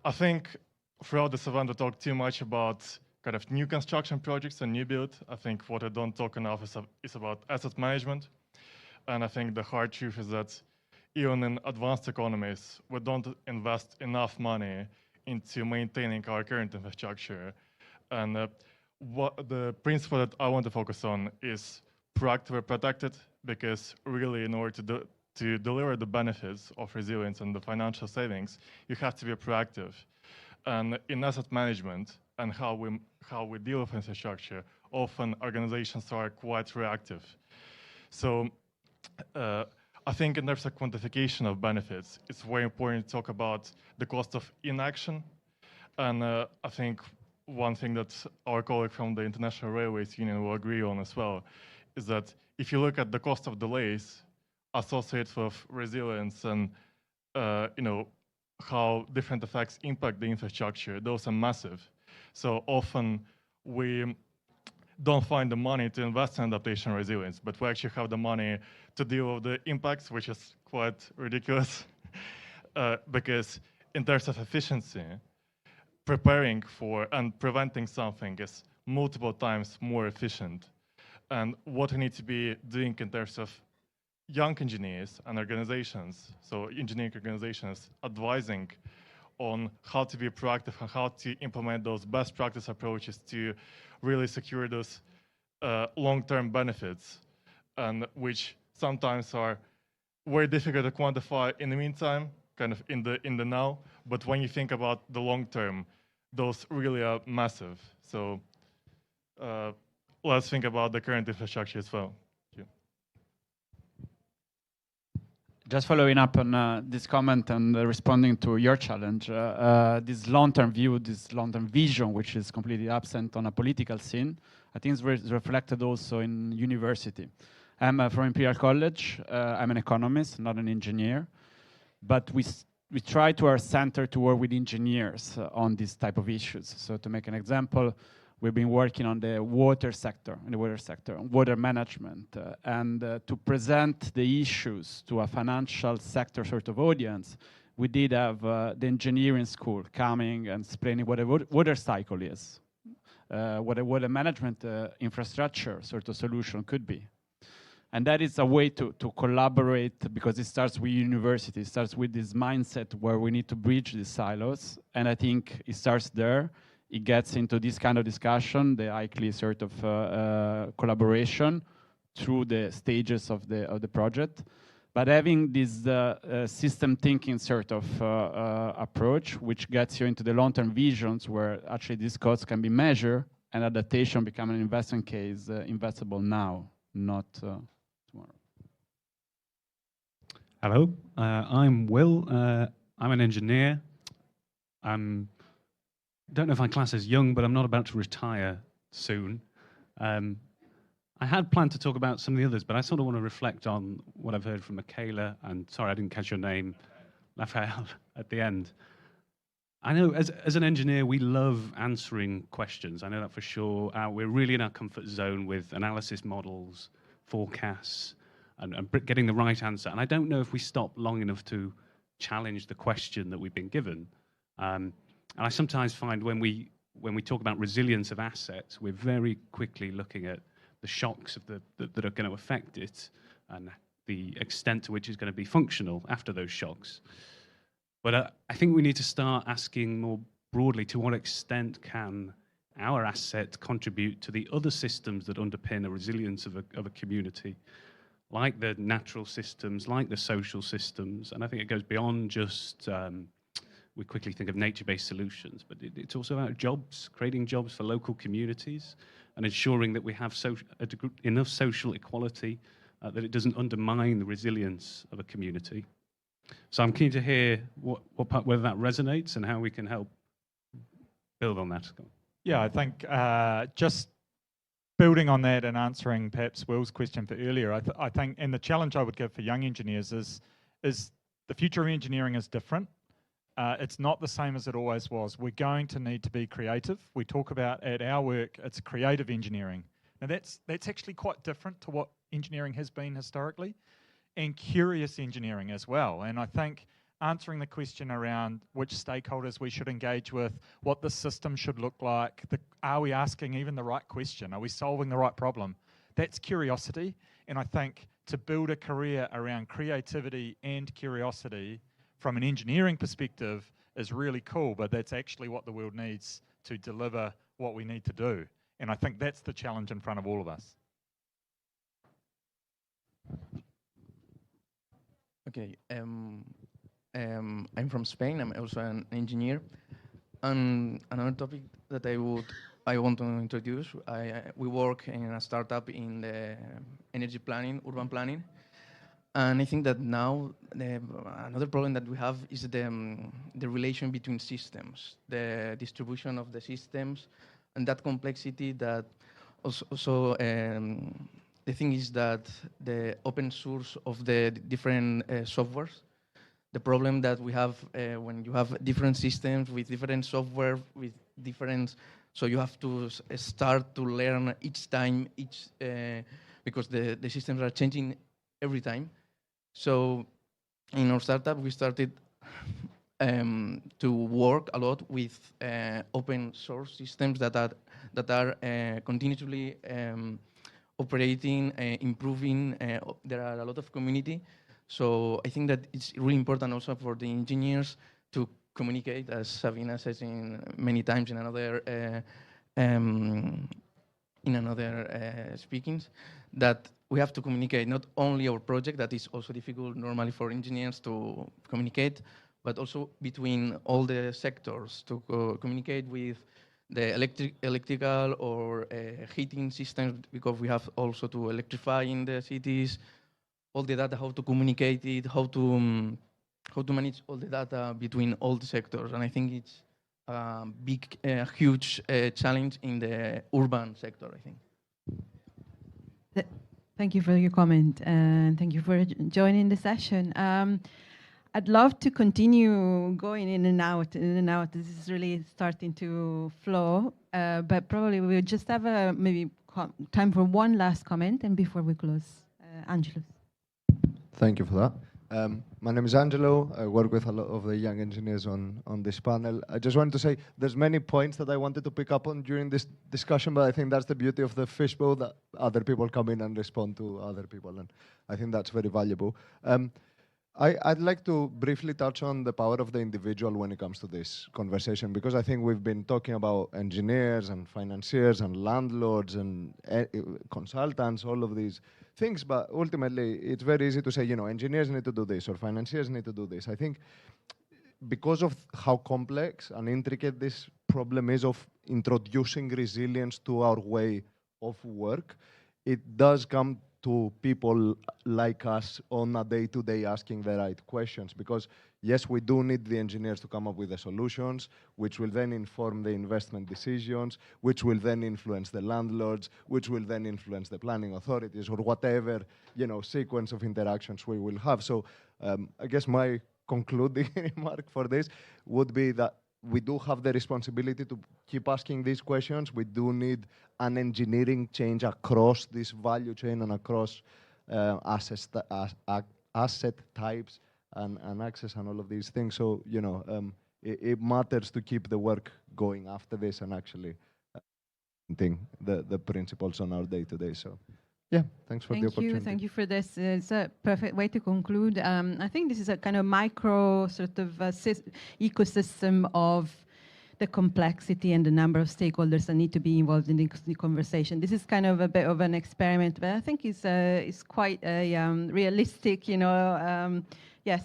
I think throughout this event we talked too much about kind of new construction projects and new build. I think what I don't talk enough is about asset management. And I think the hard truth is that even in advanced economies, we don't invest enough money into maintaining our current infrastructure. And what the principle that I want to focus on is proactively protected, because really in order to deliver the benefits of resilience and the financial savings, you have to be proactive. And in asset management and how we deal with infrastructure, often organizations are quite reactive. So I think in terms of quantification of benefits, it's very important to talk about the cost of inaction. And I think one thing that our colleague from the International Railways Union will agree on as well is that if you look at the cost of delays associated with resilience and how different effects impact the infrastructure, those are massive. So often we don't find the money to invest in adaptation and resilience, but we actually have the money to deal with the impacts, which is quite ridiculous because in terms of efficiency, preparing for and preventing something is multiple times more efficient. And what we need to be doing in terms of young engineers and organizations, so engineering organizations, advising on how to be proactive and how to implement those best practice approaches to really secure those long-term benefits, and which sometimes are very difficult to quantify in the meantime, kind of in the now. But when you think about the long term, those really are massive. So let's think about the current infrastructure as well. Thank you. Just following up on this comment and responding to your challenge, this long-term view, this long-term vision, which is completely absent on a political scene, I think is reflected also in university. I'm from Imperial College. I'm an economist, not an engineer, but we try to our center to work with engineers on this type of issues. So to make an example, we've been working on the water sector, water management, and to present the issues to a financial sector sort of audience, we did have the engineering school coming and explaining what a water cycle is, what a water management infrastructure sort of solution could be. And that is a way to collaborate, because it starts with university, it starts with this mindset where we need to bridge these silos, and I think it starts there. It gets into this kind of discussion, the ICLEI sort of collaboration through the stages of the project. But having this system thinking sort of approach, which gets you into the long-term visions where actually these costs can be measured and adaptation become an investment case investable now, not tomorrow. Hello, I'm Will. I'm an engineer. Don't know if I class as young, but I'm not about to retire soon. I had planned to talk about some of the others, but I sort of want to reflect on what I've heard from Michaela, and sorry, I didn't catch your name, Raphael, at the end. I know as an engineer, we love answering questions. I know that for sure. We're really in our comfort zone with analysis models, forecasts, and getting the right answer. And I don't know if we stop long enough to challenge the question that we've been given. And I sometimes find when we talk about resilience of assets, we're very quickly looking at the shocks that are going to affect it and the extent to which it's going to be functional after those shocks. But I think we need to start asking more broadly, to what extent can our asset contribute to the other systems that underpin a resilience of a community, like the natural systems, like the social systems. And I think it goes beyond just, we quickly think of nature-based solutions, but it's also about jobs, creating jobs for local communities and ensuring that we have enough social equality that it doesn't undermine the resilience of a community. So I'm keen to hear whether that resonates and how we can help build on that. Yeah, I think just building on that and answering perhaps Will's question for earlier, I think, and the challenge I would give for young engineers is the future of engineering is different. It's not the same as it always was. We're going to need to be creative. We talk about at our work, it's creative engineering. Now that's actually quite different to what engineering has been historically, and curious engineering as well. And I think answering the question around which stakeholders we should engage with, what the system should look like, are we asking even the right question? Are we solving the right problem? That's curiosity. And I think to build a career around creativity and curiosity from an engineering perspective is really cool, but that's actually what the world needs to deliver what we need to do. And I think that's the challenge in front of all of us. Okay, I'm from Spain. I'm also an engineer. And another topic that I want to introduce, we work in a startup in the energy planning, urban planning. And I think that now another problem that we have is the relation between systems, the distribution of the systems, and that complexity that also the thing is that the open source of the different softwares, the problem that we have when you have different systems with different software, with different, so you have to start to learn each time, because the systems are changing every time. So in our startup, we started to work a lot with open source systems that are continuously operating, improving. There are a lot of community. So I think that it's really important also for the engineers to communicate, as Sabina says many times in another speakings, that we have to communicate not only our project, that is also difficult normally for engineers to communicate, but also between all the sectors to communicate with the electrical or heating systems, because we have also to electrify in the cities, all the data, how to communicate it, how to manage all the data between all the sectors. And I think it's a big, huge challenge in the urban sector, I think. Thank you for your comment, and thank you for joining the session. I'd love to continue going in and out. This is really starting to flow, but probably we'll just have maybe time for one last comment, and before we close, Angelus. Thank you for that. My name is Angelo. I work with a lot of the young engineers on this panel. I just wanted to say there's many points that I wanted to pick up on during this discussion, but I think that's the beauty of the fishbowl, that other people come in and respond to other people, and I think that's very valuable. I'd like to briefly touch on the power of the individual when it comes to this conversation, because I think we've been talking about engineers and financiers and landlords and consultants, all of these things, but ultimately it's very easy to say, engineers need to do this or financiers need to do this. I think because of how complex and intricate this problem is of introducing resilience to our way of work, it does come to people like us on a day-to-day asking the right questions, because yes, we do need the engineers to come up with the solutions, which will then inform the investment decisions, which will then influence the landlords, which will then influence the planning authorities, or whatever sequence of interactions we will have. So I guess my concluding remark for this would be that we do have the responsibility to keep asking these questions. We do need an engineering change across this value chain and across asset types and access and all of these things. So, it matters to keep the work going after this and actually the principles on our day-to-day. So, yeah, thanks for the opportunity. Thank you for this. It's a perfect way to conclude. I think this is a kind of micro sort of ecosystem of the complexity and the number of stakeholders that need to be involved in the conversation. This is kind of a bit of an experiment, but I think it's quite a realistic,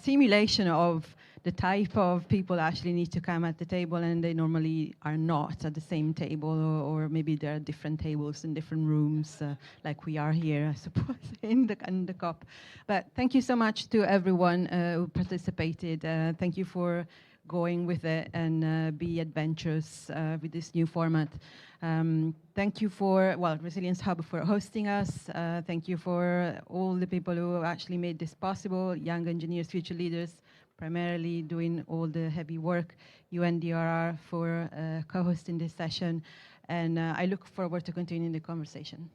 simulation of the type of people actually need to come at the table, and they normally are not at the same table, or maybe there are different tables in different rooms, like we are here, I suppose, in the COP. But thank you so much to everyone who participated. Thank you for going with it and be adventurous with this new format. Thank you for, Resilience Hub for hosting us. Thank you for all the people who actually made this possible, young engineers, future leaders, primarily doing all the heavy work, UNDRR for co-hosting this session, and I look forward to continuing the conversation.